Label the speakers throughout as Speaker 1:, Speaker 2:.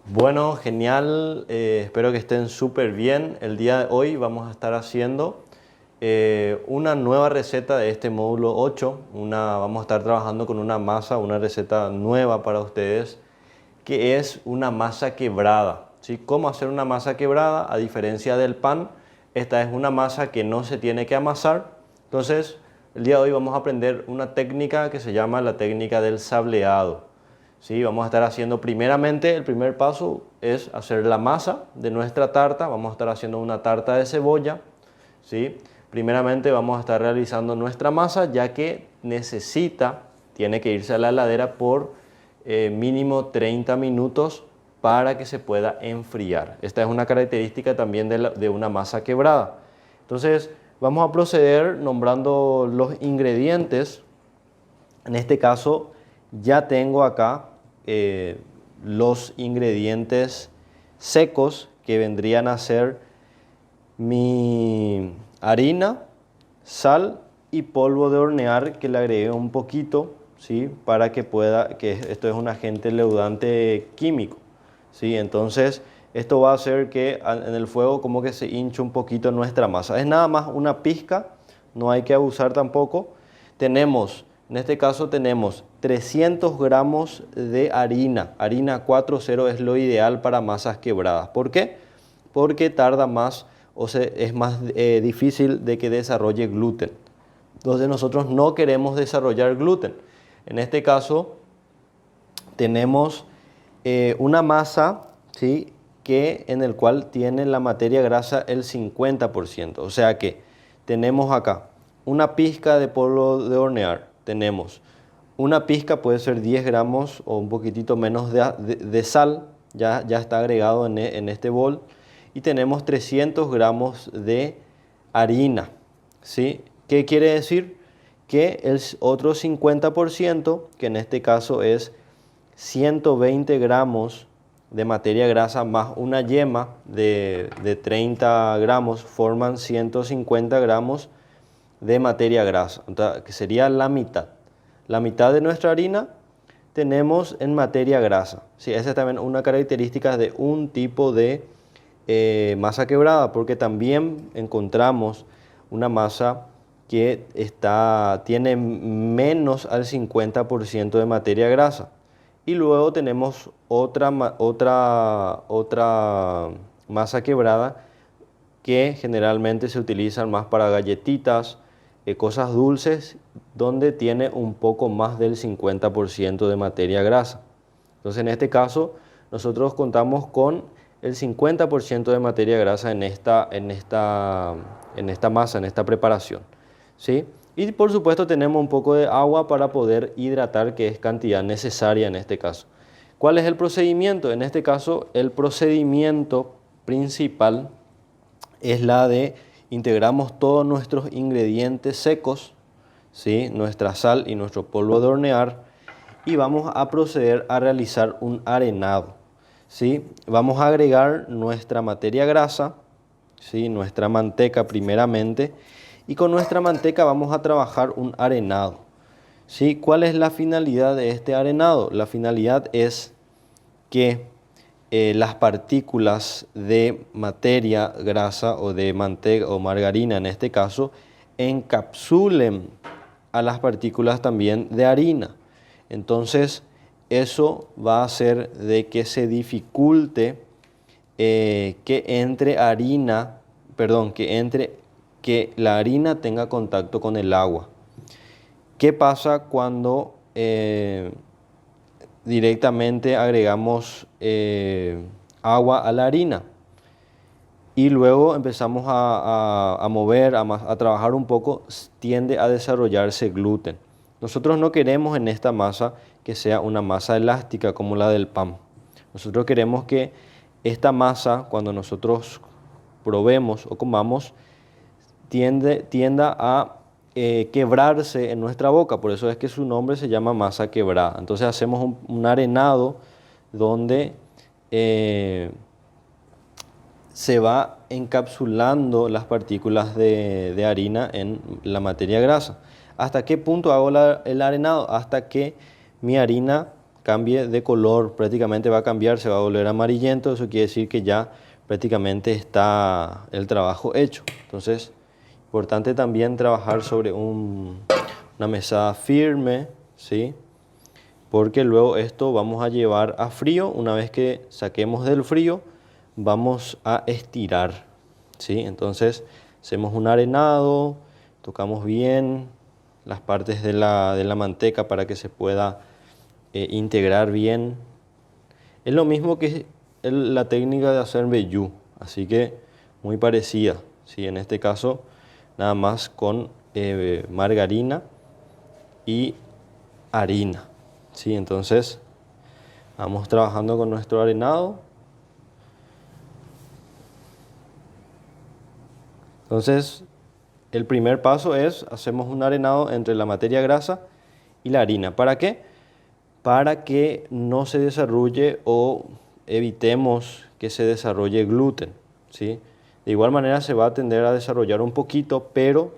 Speaker 1: Bueno, genial. Espero que estén súper bien. El día de hoy vamos a estar haciendo una nueva receta de este módulo 8. Vamos a estar trabajando con una masa, una receta nueva para ustedes, que es una masa quebrada. ¿Sí? ¿Cómo hacer una masa quebrada? A diferencia del pan, esta es una masa que no se tiene que amasar. Entonces, el día de hoy vamos a aprender una técnica que se llama la técnica del sableado. ¿Sí? Vamos a estar haciendo primeramente, el primer paso es hacer la masa de nuestra tarta. Vamos a estar haciendo una tarta de cebolla. ¿Sí? Primeramente vamos a estar realizando nuestra masa, ya que tiene que irse a la heladera por mínimo 30 minutos para que se pueda enfriar. Esta es una característica también de una masa quebrada. Entonces vamos a proceder nombrando los ingredientes. En este caso ya tengo acá los ingredientes secos, que vendrían a ser mi harina, sal y polvo de hornear, que le agregué un poquito, ¿sí? Para que esto es un agente leudante químico, ¿sí? Entonces esto va a hacer que en el fuego como que se hinche un poquito nuestra masa. Es nada más una pizca, no hay que abusar tampoco. En este caso tenemos 300 gramos de harina. Harina 4.0 es lo ideal para masas quebradas. ¿Por qué? Porque tarda más es más difícil de que desarrolle gluten. Entonces nosotros no queremos desarrollar gluten. En este caso tenemos una masa, ¿sí? En el cual tiene la materia grasa el 50%. O sea que tenemos acá una pizca de polvo de hornear. Tenemos una pizca, puede ser 10 gramos o un poquitito menos de sal. Ya está agregado en este bol. Y tenemos 300 gramos de harina, ¿sí? ¿Qué quiere decir? Que el otro 50%, que en este caso es 120 gramos de materia grasa más una yema de 30 gramos, forman 150 gramos de materia grasa, entonces, que sería la mitad. La mitad de nuestra harina tenemos en materia grasa. Sí, esa es también una característica de un tipo de masa quebrada, porque también encontramos una masa que tiene menos al 50% de materia grasa. Y luego tenemos otra masa quebrada que generalmente se utilizan más para galletitas, cosas dulces, donde tiene un poco más del 50% de materia grasa. Entonces en este caso nosotros contamos con el 50% de materia grasa en esta masa, en esta preparación, ¿sí? Y por supuesto tenemos un poco de agua para poder hidratar, que es cantidad necesaria en este caso. ¿Cuál es el procedimiento? En este caso el procedimiento principal es la de integramos todos nuestros ingredientes secos, ¿sí? Nuestra sal y nuestro polvo de hornear, y vamos a proceder a realizar un arenado, ¿sí? Vamos a agregar nuestra materia grasa, ¿sí? Nuestra manteca primeramente, y con nuestra manteca vamos a trabajar un arenado, ¿sí? ¿Cuál es la finalidad de este arenado? La finalidad es que las partículas de materia grasa o de manteca o margarina en este caso encapsulen a las partículas también de harina. Entonces eso va a hacer de que se dificulte que entre harina, perdón, que la harina tenga contacto con el agua. ¿Qué pasa cuando directamente agregamos agua a la harina y luego empezamos a mover, a trabajar un poco? Tiende a desarrollarse gluten. Nosotros no queremos en esta masa que sea una masa elástica como la del pan. Nosotros queremos que esta masa, cuando nosotros probemos o comamos, tienda a quebrarse en nuestra boca. Por eso es que su nombre se llama masa quebrada. Entonces hacemos un arenado donde se va encapsulando las partículas de harina en la materia grasa. ¿Hasta qué punto hago el arenado? Hasta que mi harina cambie de color, prácticamente va a cambiar, se va a volver amarillento, eso quiere decir que ya prácticamente está el trabajo hecho. Entonces, importante también trabajar sobre una mesada firme, ¿sí? Porque luego esto vamos a llevar a frío. Una vez que saquemos del frío, vamos a estirar, ¿sí? Entonces, hacemos un arenado, tocamos bien las partes de la manteca para que se pueda integrar bien. Es lo mismo que la técnica de hacer vellú, así que muy parecida, ¿sí? En este caso, nada más con margarina y harina, ¿sí? Entonces, vamos trabajando con nuestro arenado. Entonces, el primer paso es, hacemos un arenado entre la materia grasa y la harina. ¿Para qué? Para que no se desarrolle o evitemos que se desarrolle gluten, ¿sí? De igual manera se va a tender a desarrollar un poquito, pero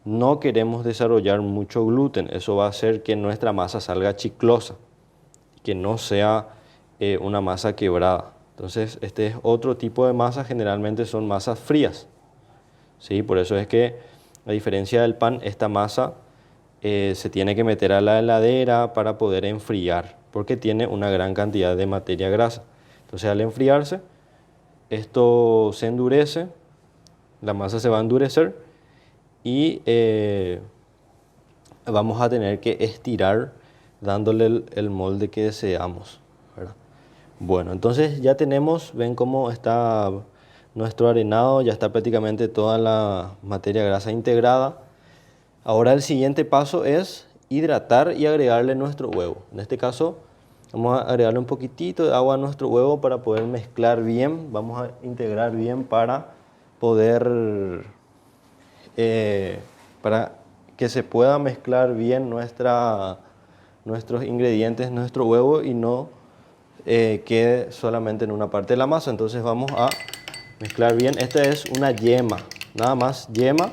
Speaker 1: no queremos desarrollar mucho gluten. Eso va a hacer que nuestra masa salga chiclosa, que no sea una masa quebrada. Entonces, este es otro tipo de masa, generalmente son masas frías, ¿sí? Por eso es que, a diferencia del pan, esta masa se tiene que meter a la heladera para poder enfriar, porque tiene una gran cantidad de materia grasa. Entonces, al enfriarse, esto se endurece, la masa se va a endurecer y vamos a tener que estirar dándole el molde que deseamos, ¿verdad? Bueno, entonces ya tenemos, ven cómo está nuestro arenado, ya está prácticamente toda la materia grasa integrada. Ahora el siguiente paso es hidratar y agregarle nuestro huevo. En este caso vamos a agregarle un poquitito de agua a nuestro huevo para poder mezclar bien. Vamos a integrar bien para poder, para que se pueda mezclar bien nuestros ingredientes, nuestro huevo y no quede solamente en una parte de la masa. Entonces vamos a mezclar bien. Esta es una yema, nada más yema.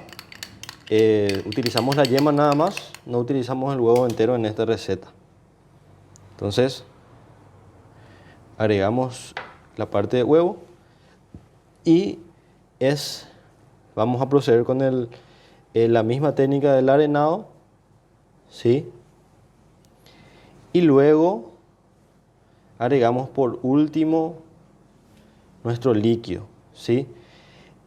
Speaker 1: Utilizamos la yema nada más, no utilizamos el huevo entero en esta receta. Entonces agregamos la parte de huevo y vamos a proceder con la misma técnica del arenado, ¿sí? Y luego agregamos por último nuestro líquido, ¿sí?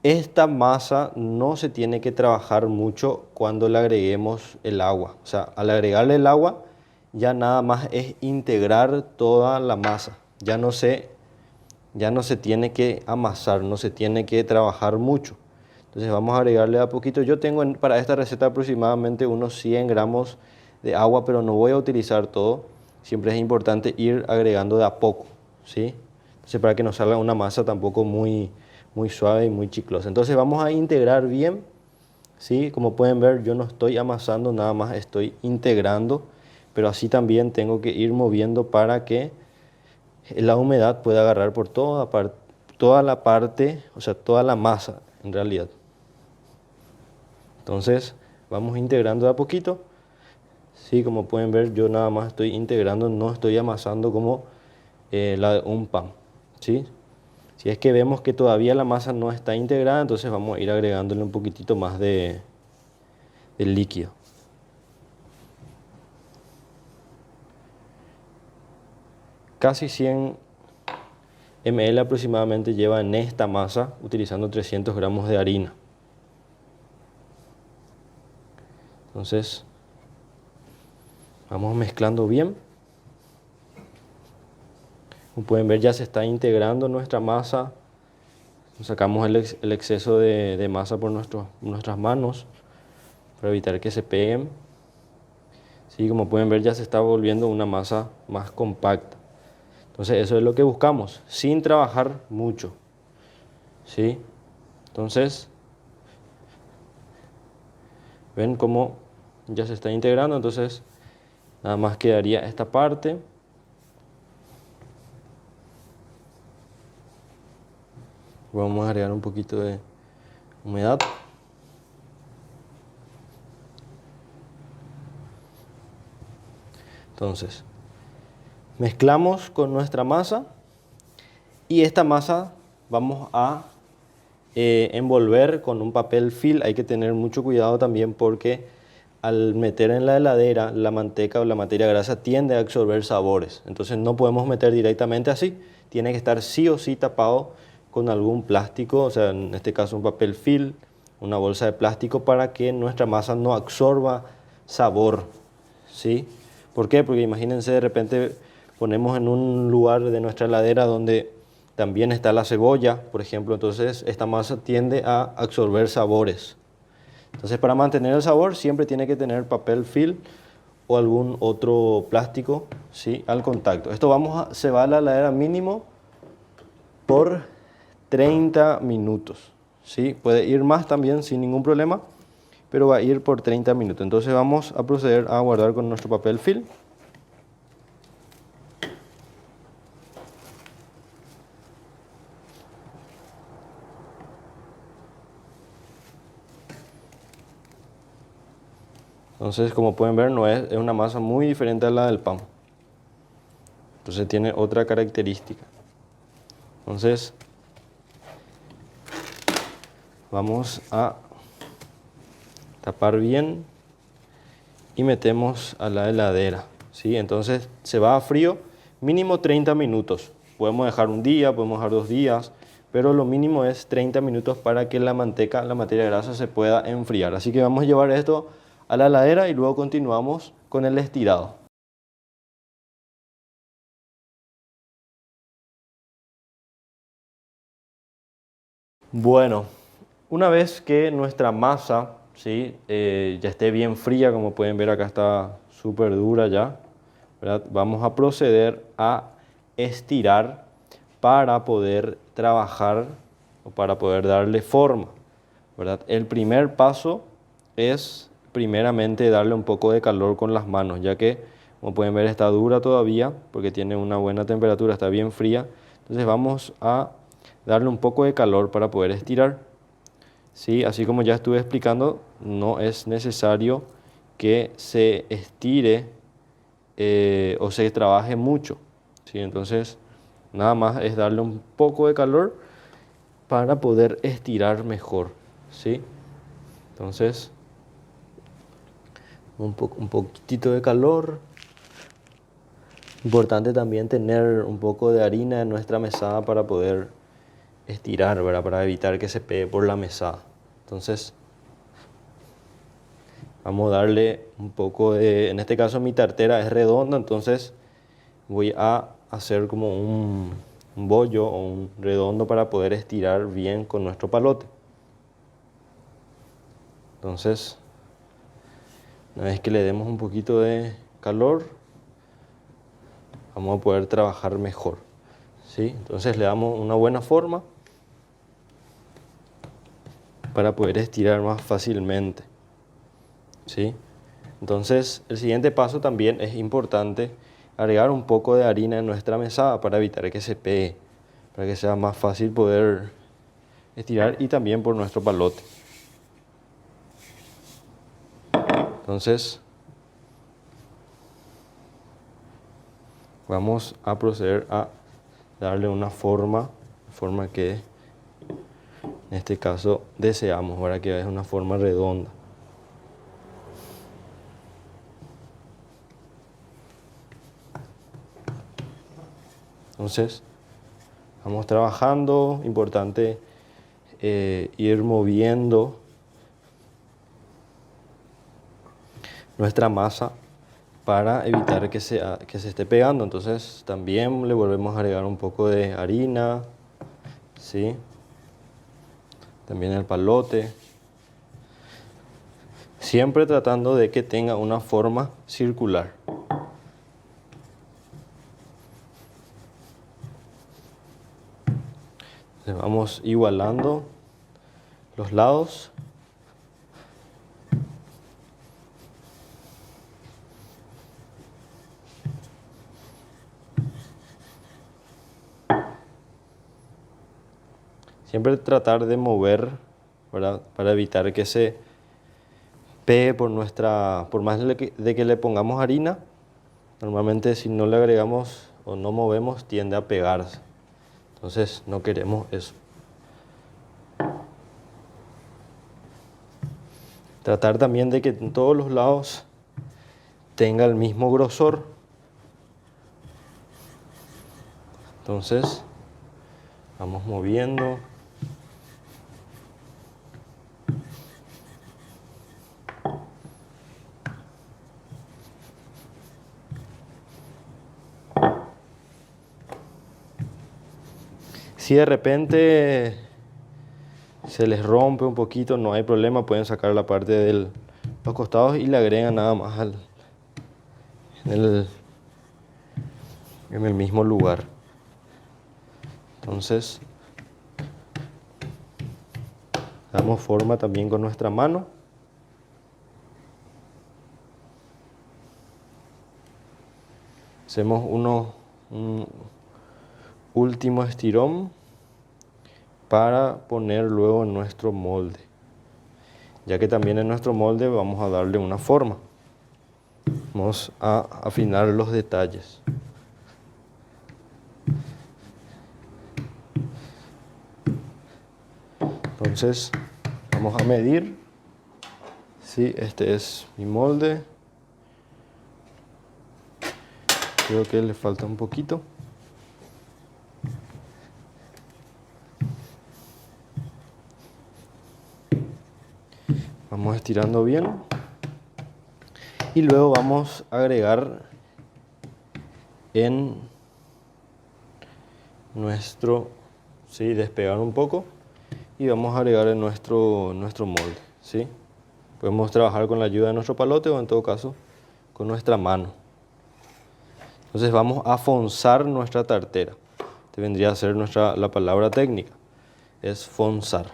Speaker 1: Esta masa no se tiene que trabajar mucho cuando le agreguemos el agua. O sea, al agregarle el agua ya nada más es integrar toda la masa. Ya no se tiene que amasar, no se tiene que trabajar mucho. Entonces vamos a agregarle a poquito. Yo tengo para esta receta aproximadamente unos 100 gramos de agua, pero no voy a utilizar todo. Siempre es importante ir agregando de a poco, ¿sí? Entonces para que nos salga una masa tampoco muy suave y muy chiclosa. Entonces vamos a integrar bien, ¿sí? Como pueden ver, yo no estoy amasando, nada más estoy integrando, pero así también tengo que ir moviendo para que la humedad pueda agarrar por toda la parte, o sea, toda la masa en realidad. Entonces vamos integrando de a poquito, ¿sí? Como pueden ver, yo nada más estoy integrando, no estoy amasando como un pan, ¿sí? Si es que vemos que todavía la masa no está integrada, entonces vamos a ir agregándole un poquitito más de líquido. Casi 100 ml aproximadamente lleva en esta masa, utilizando 300 gramos de harina. Entonces, vamos mezclando bien. Como pueden ver, ya se está integrando nuestra masa. Sacamos el exceso de masa por nuestras manos para evitar que se peguen. Sí, como pueden ver, ya se está volviendo una masa más compacta. Entonces eso es lo que buscamos, sin trabajar mucho, ¿sí? Entonces, ven cómo ya se está integrando, entonces nada más quedaría esta parte. Vamos a agregar un poquito de humedad. Entonces, Mezclamos con nuestra masa y esta masa vamos a envolver con un papel film. Hay que tener mucho cuidado también porque al meter en la heladera la manteca o la materia grasa tiende a absorber sabores. Entonces no podemos meter directamente así. Tiene que estar sí o sí tapado con algún plástico, o sea, en este caso un papel film, una bolsa de plástico para que nuestra masa no absorba sabor, ¿sí? ¿Por qué? Porque imagínense de repente ponemos en un lugar de nuestra heladera donde también está la cebolla, por ejemplo, entonces esta masa tiende a absorber sabores. Entonces para mantener el sabor siempre tiene que tener papel film o algún otro plástico, ¿sí?, al contacto. Esto se va a la heladera mínimo por 30 minutos, ¿sí? Puede ir más también sin ningún problema, pero va a ir por 30 minutos. Entonces vamos a proceder a guardar con nuestro papel film. Entonces, como pueden ver, es una masa muy diferente a la del pan. Entonces tiene otra característica. Entonces, vamos a tapar bien y metemos a la heladera, ¿sí? Entonces se va a frío mínimo 30 minutos. Podemos dejar un día, podemos dejar 2 días, pero lo mínimo es 30 minutos para que la manteca, la materia grasa se pueda enfriar. Así que vamos a llevar esto a la heladera y luego continuamos con el estirado. Bueno, una vez que nuestra masa, ¿sí?, ya esté bien fría, como pueden ver acá está súper dura ya, ¿verdad? Vamos a proceder a estirar para poder trabajar o para poder darle forma, ¿verdad? El primer paso es primeramente darle un poco de calor con las manos, ya que, como pueden ver, está dura todavía porque tiene una buena temperatura, está bien fría. Entonces vamos a darle un poco de calor para poder estirar. Sí, así como ya estuve explicando, no es necesario que se estire o se trabaje mucho, ¿sí? Entonces, nada más es darle un poco de calor para poder estirar mejor, ¿sí? Entonces, un poquitito de calor. Importante también tener un poco de harina en nuestra mesada para poder estirar, ¿verdad? Para evitar que se pegue por la mesada. Entonces, vamos a darle un poco de... En este caso mi tartera es redonda, entonces voy a hacer como un bollo o un redondo para poder estirar bien con nuestro palote. Entonces, una vez que le demos un poquito de calor, vamos a poder trabajar mejor, ¿sí? Entonces le damos una buena forma para poder estirar más fácilmente, ¿sí? Entonces, el siguiente paso también es importante agregar un poco de harina en nuestra mesada para evitar que se pegue, para que sea más fácil poder estirar y también por nuestro palote. Entonces, vamos a proceder a darle una forma que en este caso deseamos, para que es una forma redonda. Entonces, vamos trabajando, importante ir moviendo nuestra masa para evitar que se esté pegando. Entonces también le volvemos a agregar un poco de harina, ¿sí? También el palote. Siempre tratando de que tenga una forma circular. Entonces vamos igualando los lados. Siempre tratar de mover, ¿verdad?, para evitar que se pegue por más de que le pongamos harina, Normalmente si no le agregamos o no movemos tiende a pegarse. Entonces no queremos eso. Tratar también de que en todos los lados tenga el mismo grosor. Entonces vamos moviendo. Si de repente se les rompe un poquito, no hay problema, pueden sacar la parte de los costados y le agregan nada más en el mismo lugar. Entonces damos forma también con nuestra mano. Hacemos un último estirón para poner luego en nuestro molde, ya que también en nuestro molde vamos a darle una forma. Vamos a afinar los detalles. Entonces vamos a medir. Sí, este es mi molde. Creo que le falta un poquito. Vamos estirando bien. Y luego vamos a agregar en nuestro, sí, despegar un poco. Y vamos a agregar en nuestro molde, ¿sí? Podemos trabajar con la ayuda de nuestro palote o en todo caso con nuestra mano. Entonces vamos a fonzar nuestra tartera. Este vendría a ser la palabra técnica. Es fonzar.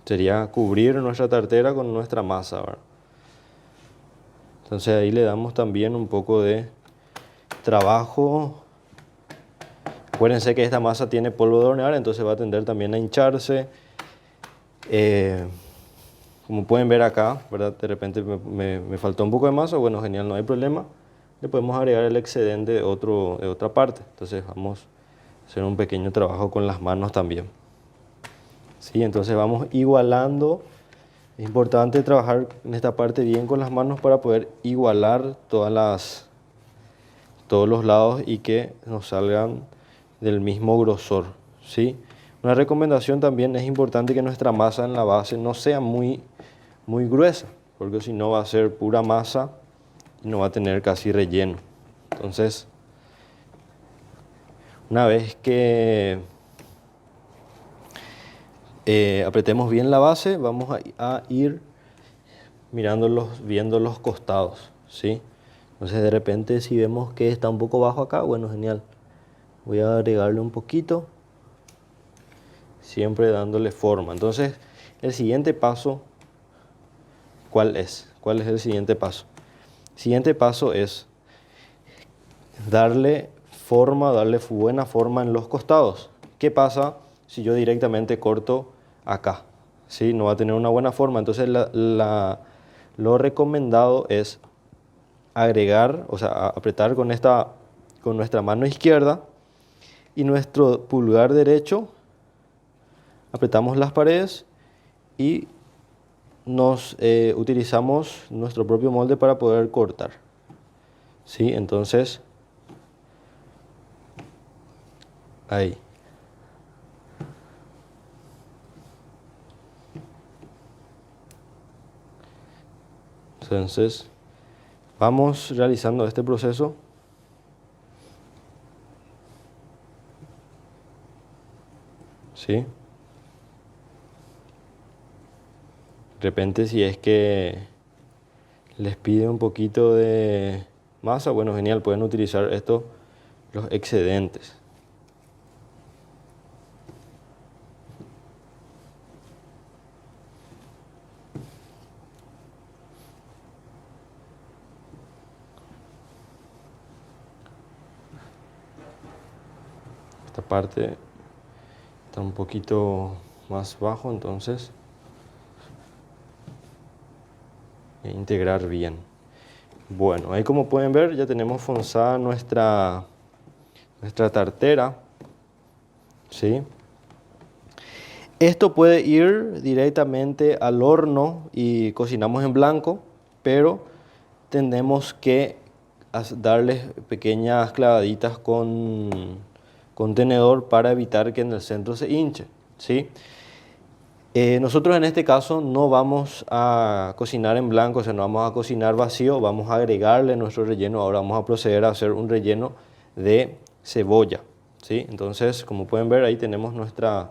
Speaker 1: Sería cubrir nuestra tartera con nuestra masa, ¿verdad? Entonces ahí le damos también un poco de trabajo. Acuérdense que esta masa tiene polvo de hornear, entonces va a tender también a hincharse. Como pueden ver acá, ¿verdad? De repente me faltó un poco de masa. Bueno, genial, no hay problema. Le podemos agregar el excedente de otra parte. Entonces vamos a hacer un pequeño trabajo con las manos también. ¿Sí? Entonces vamos igualando. Es importante trabajar en esta parte bien con las manos para poder igualar todos los lados y que nos salgan del mismo grosor, ¿sí? Una recomendación también es importante que nuestra masa en la base no sea muy gruesa, porque si no va a ser pura masa y no va a tener casi relleno. Entonces, una vez que apretemos bien la base, vamos a ir viendo los costados, ¿sí? Entonces de repente si vemos que está un poco bajo acá, bueno, genial. Voy a agregarle un poquito, siempre dándole forma. Entonces el siguiente paso, ¿cuál es? ¿Cuál es el siguiente paso? El siguiente paso es darle forma, darle buena forma en los costados. ¿Qué pasa si yo directamente corto acá? ¿Sí? No va a tener una buena forma. Entonces lo recomendado es agregar, o sea, apretar con nuestra mano izquierda y nuestro pulgar derecho, apretamos las paredes y utilizamos nuestro propio molde para poder cortar. ¿Sí? Entonces, ahí. Entonces, vamos realizando este proceso. ¿Sí? De repente si es que les pide un poquito de masa, bueno, genial, pueden utilizar los excedentes. Esta parte está un poquito más bajo, entonces integrar bien. Bueno, ahí como pueden ver ya tenemos fonzada nuestra tartera, ¿sí? Esto puede ir directamente al horno y cocinamos en blanco, pero tenemos que darles pequeñas clavaditas con tenedor para evitar que en el centro se hinche, ¿sí? Nosotros en este caso no vamos a cocinar en blanco, o sea, no vamos a cocinar vacío, vamos a agregarle nuestro relleno. Ahora vamos a proceder a hacer un relleno de cebolla, ¿sí? Entonces, como pueden ver, ahí tenemos nuestra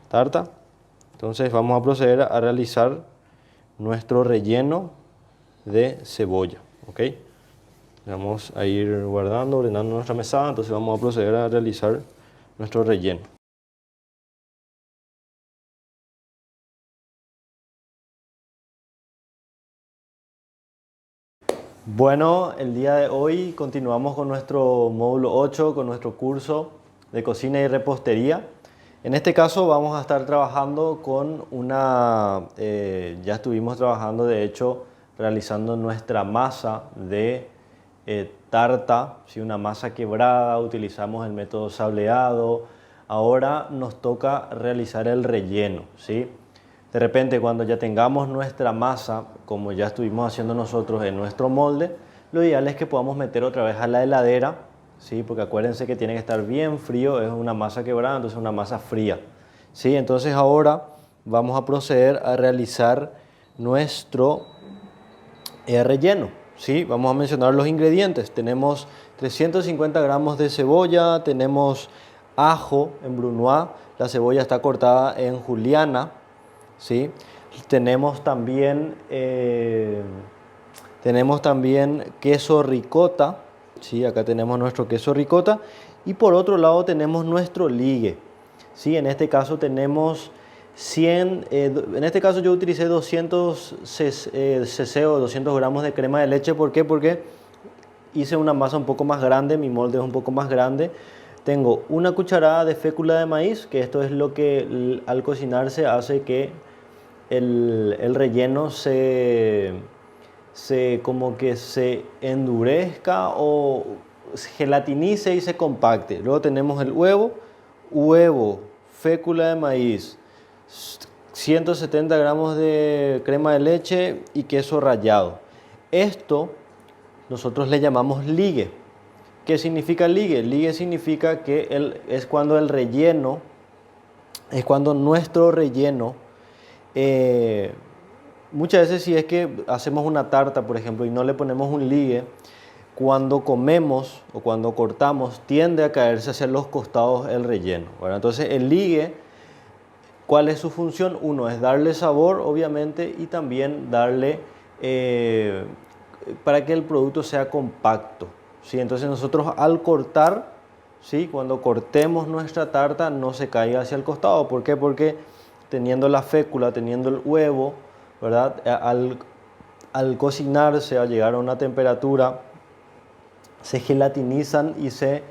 Speaker 1: tarta. Entonces vamos a proceder a realizar nuestro relleno de cebolla, ¿ok? Vamos a ir guardando, ordenando nuestra mesada, entonces vamos a proceder a realizar nuestro relleno. Bueno, el día de hoy continuamos con nuestro módulo 8, con nuestro curso de cocina y repostería. En este caso vamos a estar trabajando con ya estuvimos trabajando de hecho realizando nuestra masa de tarta, ¿sí? Una masa quebrada, utilizamos el método sableado. Ahora nos toca realizar el relleno, ¿sí? De repente, cuando ya tengamos nuestra masa, como ya estuvimos haciendo nosotros en nuestro molde, lo ideal es que podamos meter otra vez a la heladera, ¿sí? Porque acuérdense que tiene que estar bien frío, es una masa quebrada, entonces es una masa fría, ¿sí? Entonces ahora vamos a proceder a realizar nuestro relleno, ¿sí? Vamos a mencionar los ingredientes. Tenemos 350 gramos de cebolla, tenemos ajo en brunoise, la cebolla está cortada en juliana, ¿sí? Tenemos también queso ricota, ¿sí? Acá tenemos nuestro queso ricota y por otro lado tenemos nuestro ligue, ¿sí? En este caso tenemos 100, en este caso yo utilicé 200 cc o 200 gramos de crema de leche. ¿Por qué? Porque hice una masa un poco más grande, mi molde es un poco más grande. Tengo una cucharada de fécula de maíz, que esto es lo que al cocinarse hace que el relleno como que se endurezca o gelatinice y se compacte. Luego tenemos el huevo, fécula de maíz, 170 gramos de crema de leche y queso rallado. Esto nosotros le llamamos ligue. ¿Qué significa ligue? Ligue significa que es cuando el relleno, es cuando nuestro relleno, muchas veces si es que hacemos una tarta, por ejemplo, y no le ponemos un ligue, cuando comemos o cuando cortamos tiende a caerse hacia los costados el relleno, ¿verdad? Entonces el ligue, ¿cuál es su función? Uno es darle sabor, obviamente, y también darle para que el producto sea compacto, ¿sí? Entonces nosotros al cortar, ¿sí? Cuando cortemos nuestra tarta no se caiga hacia el costado. ¿Por qué? Porque teniendo la fécula, teniendo el huevo, ¿verdad? Al cocinarse, al llegar a una temperatura, se gelatinizan y se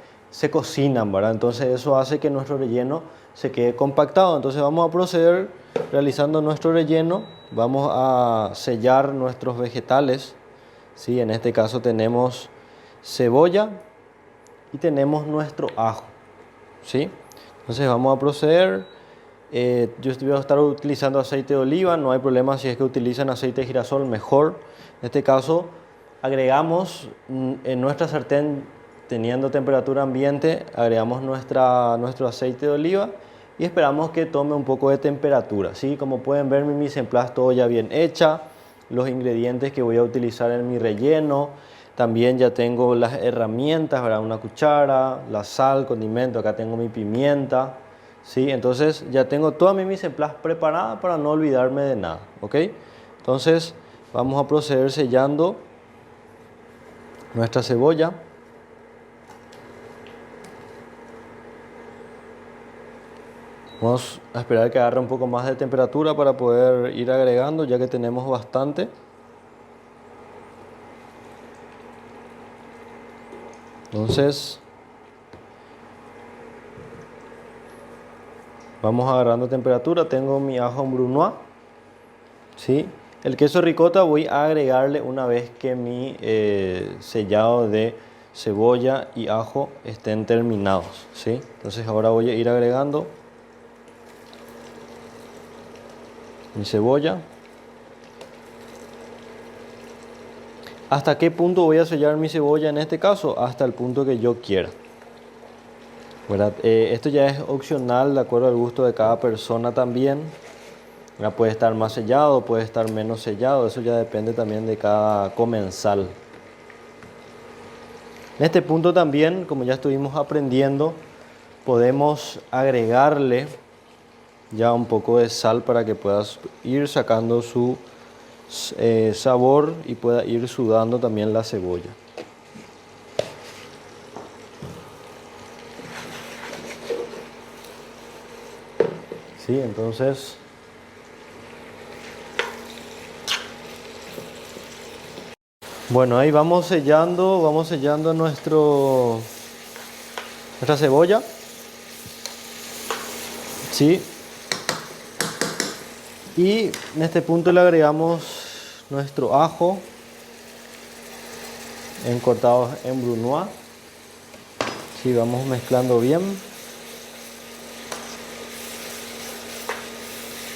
Speaker 1: cocinan, ¿verdad? Entonces eso hace que nuestro relleno se quede compactado. Entonces vamos a proceder realizando nuestro relleno. Vamos a sellar nuestros vegetales, ¿sí? En este caso tenemos cebolla y tenemos nuestro ajo, ¿sí? Entonces vamos a proceder. Yo voy a estar utilizando aceite de oliva, no hay problema si es que utilizan aceite de girasol, mejor. En este caso agregamos en nuestra sartén, teniendo temperatura ambiente, agregamos nuestro aceite de oliva y esperamos que tome un poco de temperatura, ¿sí? Como pueden ver, mi mise en place todo ya bien hecha, los ingredientes que voy a utilizar en mi relleno. También ya tengo las herramientas, ¿verdad? Una cuchara, la sal, condimento, acá tengo mi pimienta, ¿sí? Entonces ya tengo toda mi mise en place preparada para no olvidarme de nada, ¿ok? Entonces vamos a proceder sellando nuestra cebolla. Vamos a esperar que agarre un poco más de temperatura para poder ir agregando, ya que tenemos bastante. Entonces vamos agarrando temperatura. Tengo mi ajo en brunoise, ¿sí? El queso ricota voy a agregarle una vez que mi sellado de cebolla y ajo estén terminados, ¿sí? Entonces ahora voy a ir agregando mi cebolla. ¿Hasta qué punto voy a sellar mi cebolla en este caso? Hasta el punto que yo quiera, ¿verdad? Esto ya es opcional de acuerdo al gusto de cada persona también. Ya puede estar más sellado, puede estar menos sellado, eso ya depende también de cada comensal. En este punto también, como ya estuvimos aprendiendo, podemos agregarle ya un poco de sal para que puedas ir sacando su sabor y pueda ir sudando también la cebolla. Sí, entonces bueno, ahí vamos sellando nuestra cebolla. Sí. Y en este punto le agregamos nuestro ajo en cortados en brunoise. Sí, vamos mezclando bien.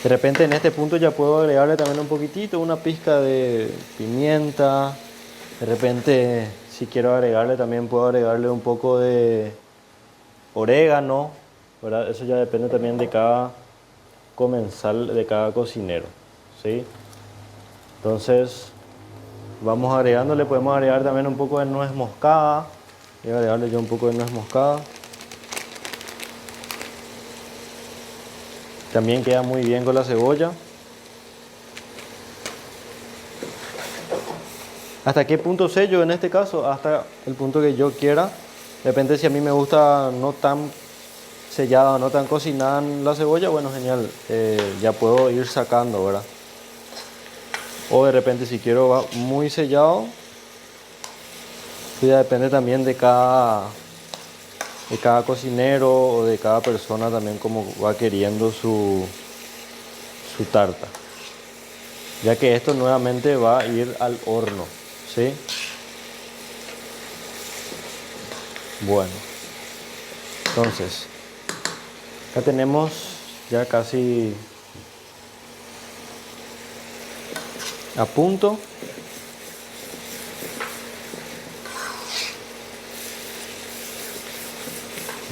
Speaker 1: De repente en este punto ya puedo agregarle también un poquitito, una pizca de pimienta. De repente, si quiero agregarle, también puedo agregarle un poco de orégano, ¿verdad? Eso ya depende también de cada comensal, de cada cocinero, ¿sí? Entonces, vamos agregándole, podemos agregar también un poco de nuez moscada. Voy a agregarle yo un poco de nuez moscada. También queda muy bien con la cebolla. ¿Hasta qué punto sello en este caso? Hasta el punto que yo quiera. Depende si a mí me gusta no tan sellada, no tan cocinada la cebolla, bueno, genial. Ya puedo ir sacando, ¿verdad? O de repente si quiero va muy sellado. Ya depende también de cada cocinero o de cada persona también como va queriendo su tarta. Ya que esto nuevamente va a ir al horno, ¿sí? Bueno, entonces, acá tenemos ya casi a punto.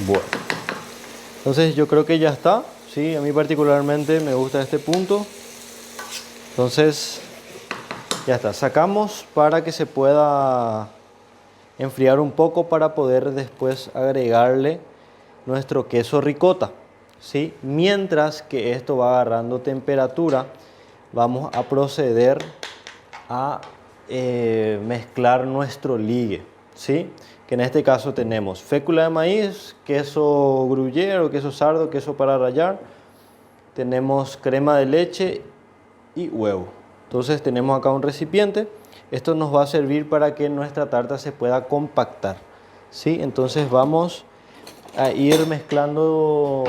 Speaker 1: Bueno, entonces yo creo que ya está, ¿sí? A mí particularmente me gusta este punto. Entonces, ya está. Sacamos para que se pueda enfriar un poco para poder después agregarle nuestro queso ricota, ¿sí? Mientras que esto va agarrando temperatura, vamos a proceder a mezclar nuestro ligue, ¿sí? Que en este caso tenemos fécula de maíz, queso gruyere o queso sardo, queso para rallar, tenemos crema de leche y huevo. Entonces tenemos acá un recipiente. Esto nos va a servir para que nuestra tarta se pueda compactar, ¿sí? Entonces vamos a ir mezclando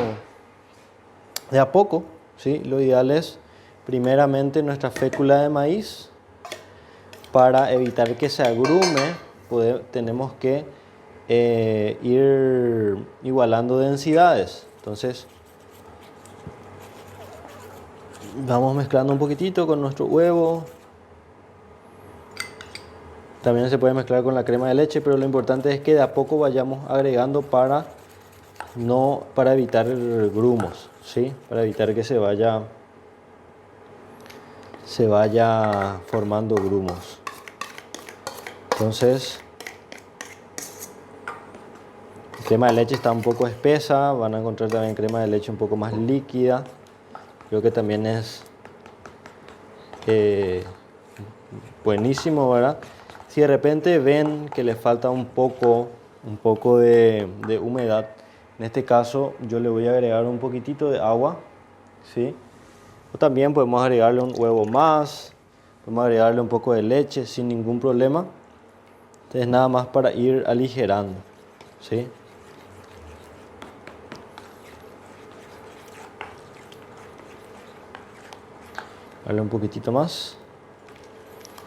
Speaker 1: de a poco, ¿sí? Lo ideal es primeramente nuestra fécula de maíz. Para evitar que se agrume, tenemos que ir igualando densidades. Entonces vamos mezclando un poquitito con nuestro huevo. También se puede mezclar con la crema de leche, pero lo importante es que de a poco vayamos agregando para evitar grumos, ¿sí? Para evitar que se vaya formando grumos. Entonces, la crema de leche está un poco espesa, van a encontrar también crema de leche un poco más líquida. Creo que también es buenísimo, ¿verdad? Si de repente ven que le falta un poco de humedad, en este caso yo le voy a agregar un poquitito de agua, ¿sí? O también podemos agregarle un huevo más, podemos agregarle un poco de leche sin ningún problema. Entonces nada más para ir aligerando, ¿sí? Darle un poquitito más.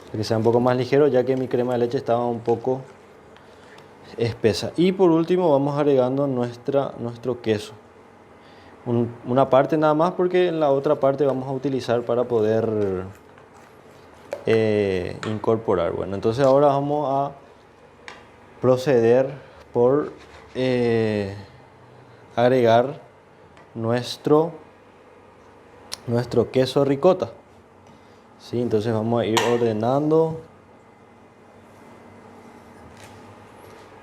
Speaker 1: para que sea un poco más ligero, ya que mi crema de leche estaba un poco espesa. Y por último vamos agregando nuestro queso. Una parte nada más, porque en la otra parte vamos a utilizar para poder incorporar. Bueno, entonces ahora vamos a proceder por agregar nuestro queso ricota. ¿Sí? Entonces vamos a ir ordenando.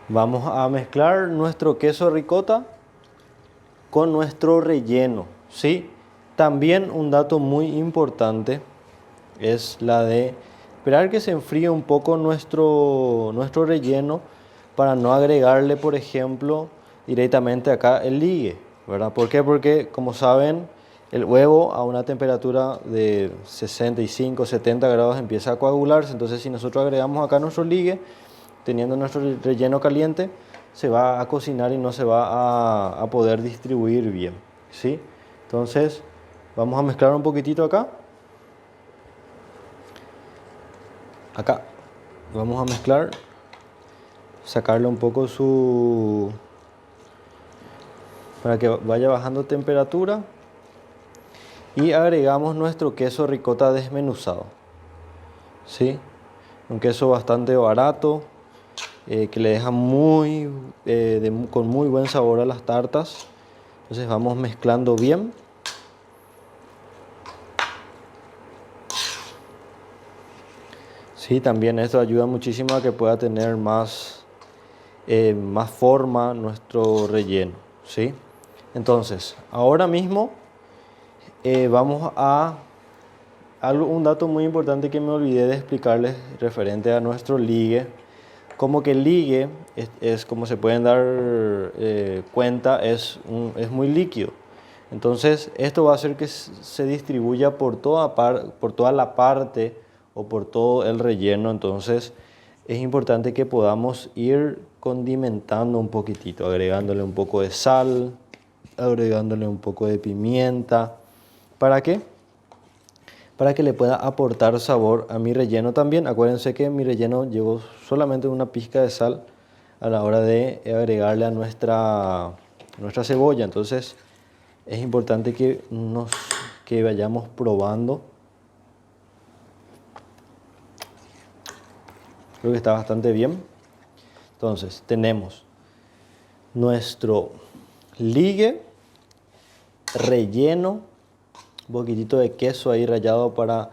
Speaker 1: Vamos a mezclar nuestro queso ricota con nuestro relleno, ¿sí? También un dato muy importante es la de esperar que se enfríe un poco nuestro relleno para no agregarle, por ejemplo, directamente acá el ligue, ¿verdad? ¿Por qué? Porque, como saben, el huevo a una temperatura de 65, 70 grados empieza a coagularse. Entonces, si nosotros agregamos acá nuestro ligue, teniendo nuestro relleno caliente, se va a cocinar y no se va a poder distribuir bien, ¿sí? Entonces, vamos a mezclar un poquitito acá. Acá. Vamos a mezclar. Sacarle un poco para que vaya bajando temperatura. Y agregamos nuestro queso ricota desmenuzado, ¿sí? Un queso bastante barato, que le deja con muy buen sabor a las tartas. Entonces vamos mezclando bien. Sí, también esto ayuda muchísimo a que pueda tener más forma nuestro relleno, ¿sí? Entonces, ahora mismo vamos un dato muy importante que me olvidé de explicarles referente a nuestro ligue. Como que el ligue es como se pueden dar cuenta, es muy líquido. Entonces, esto va a hacer que se distribuya por toda la parte o por todo el relleno. Entonces, es importante que podamos ir condimentando un poquitito, agregándole un poco de sal, agregándole un poco de pimienta. ¿Para qué? Para que le pueda aportar sabor a mi relleno también. Acuérdense que en mi relleno llevo solamente una pizca de sal a la hora de agregarle a nuestra cebolla. Entonces es importante que vayamos probando. Creo que está bastante bien. Entonces tenemos nuestro ligue relleno, un poquitito de queso ahí rallado para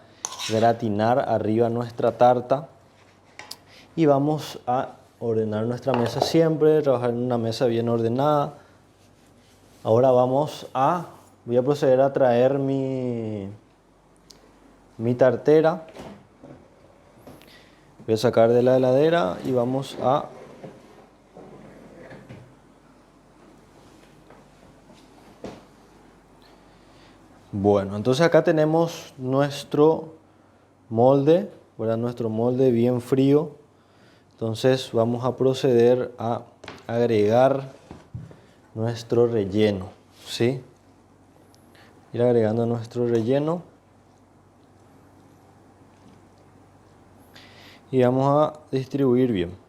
Speaker 1: gratinar arriba nuestra tarta. Y vamos a ordenar nuestra mesa siempre, trabajar en una mesa bien ordenada. Ahora voy a proceder a traer mi tartera. Voy a sacar de la heladera y vamos a Bueno, entonces acá tenemos nuestro molde, ¿verdad? Nuestro molde bien frío. Entonces vamos a proceder a agregar nuestro relleno, ¿sí? Ir agregando nuestro relleno. Y vamos a distribuir bien.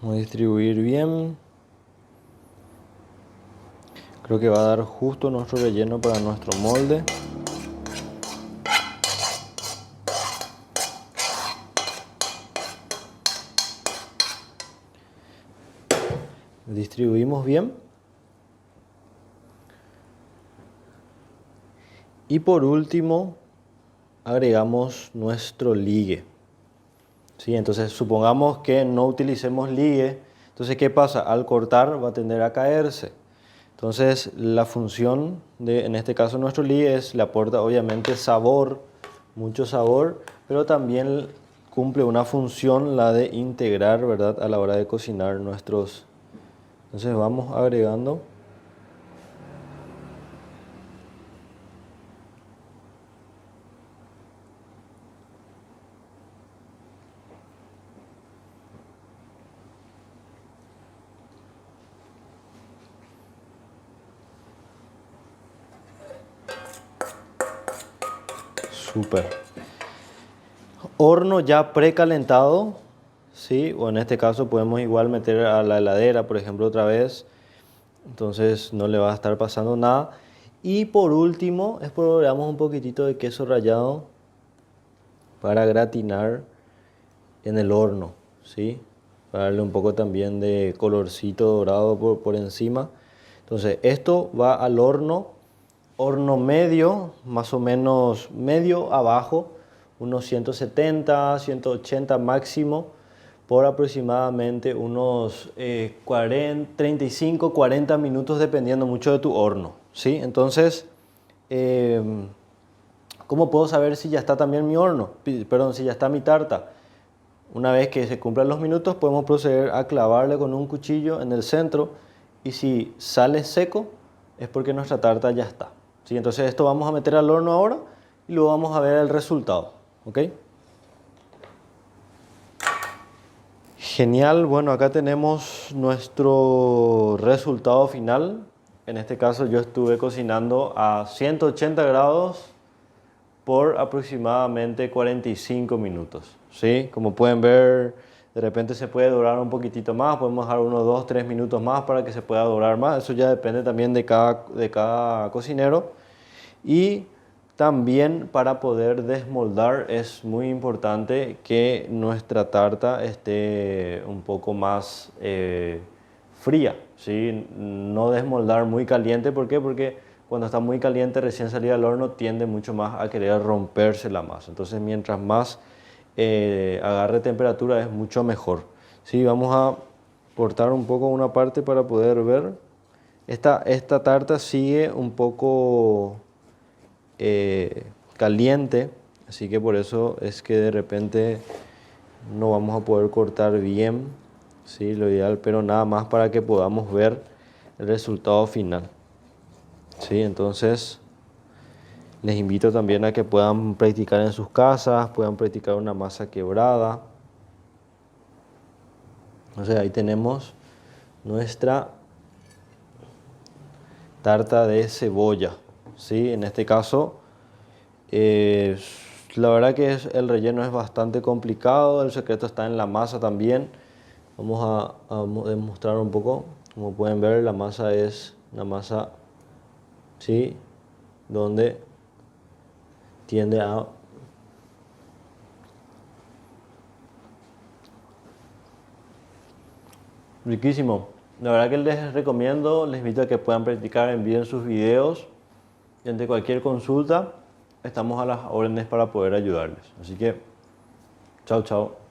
Speaker 1: Vamos a distribuir bien. Creo que va a dar justo nuestro relleno para nuestro molde. Distribuimos bien. Y por último, agregamos nuestro ligue. ¿Sí? Entonces, supongamos que no utilicemos ligue. Entonces, ¿qué pasa? Al cortar va a tender a caerse. Entonces, la función en este caso, nuestro ligue le aporta obviamente sabor, mucho sabor, pero también cumple una función, la de integrar, ¿verdad? A la hora de cocinar nuestros. Entonces, vamos agregando. Súper. Horno ya precalentado, ¿sí? O en este caso podemos igual meter a la heladera, por ejemplo, otra vez. Entonces no le va a estar pasando nada. Y por último, espolvoreamos un poquitito de queso rallado para gratinar en el horno, ¿sí? Para darle un poco también de colorcito dorado por encima. Entonces esto va al horno, horno medio, más o menos medio abajo, unos 170, 180 máximo, por aproximadamente unos 35, 40 minutos, dependiendo mucho de tu horno, ¿sí? Entonces, ¿cómo puedo saber si ya está también mi horno? Perdón, si ya está mi tarta. Una vez que se cumplan los minutos, podemos proceder a clavarle con un cuchillo en el centro, y si sale seco es porque nuestra tarta ya está, ¿sí? Entonces esto vamos a meter al horno ahora y luego vamos a ver el resultado, ¿ok? Genial, bueno, acá tenemos nuestro resultado final. En este caso yo estuve cocinando a 180 grados por aproximadamente 45 minutos, ¿sí? Como pueden ver, de repente se puede dorar un poquitito más, podemos dejar unos 2, 3 minutos más para que se pueda dorar más. Eso ya depende también de cada cocinero. Y también, para poder desmoldar, es muy importante que nuestra tarta esté un poco más fría, ¿sí? No desmoldar muy caliente. ¿Por qué? Porque cuando está muy caliente, recién salida del horno, tiende mucho más a querer romperse la masa. Entonces, mientras más agarre temperatura, es mucho mejor, ¿sí? Vamos a cortar un poco una parte para poder ver. Esta tarta sigue un poco caliente, así que por eso es que de repente no vamos a poder cortar bien, ¿sí? Lo ideal, pero nada más para que podamos ver el resultado final, ¿sí? Entonces les invito también a que puedan practicar en sus casas, puedan practicar una masa quebrada. O sea, ahí tenemos nuestra tarta de cebolla, ¿sí? En este caso, la verdad que el relleno es bastante complicado, el secreto está en la masa también. Vamos a demostrar un poco. Como pueden ver, la masa es una masa, ¿sí? Donde tiende a... Riquísimo. La verdad que les recomiendo, les invito a que puedan practicar, envíen sus videos. Y ante cualquier consulta, estamos a las órdenes para poder ayudarles. Así que, chao, chao.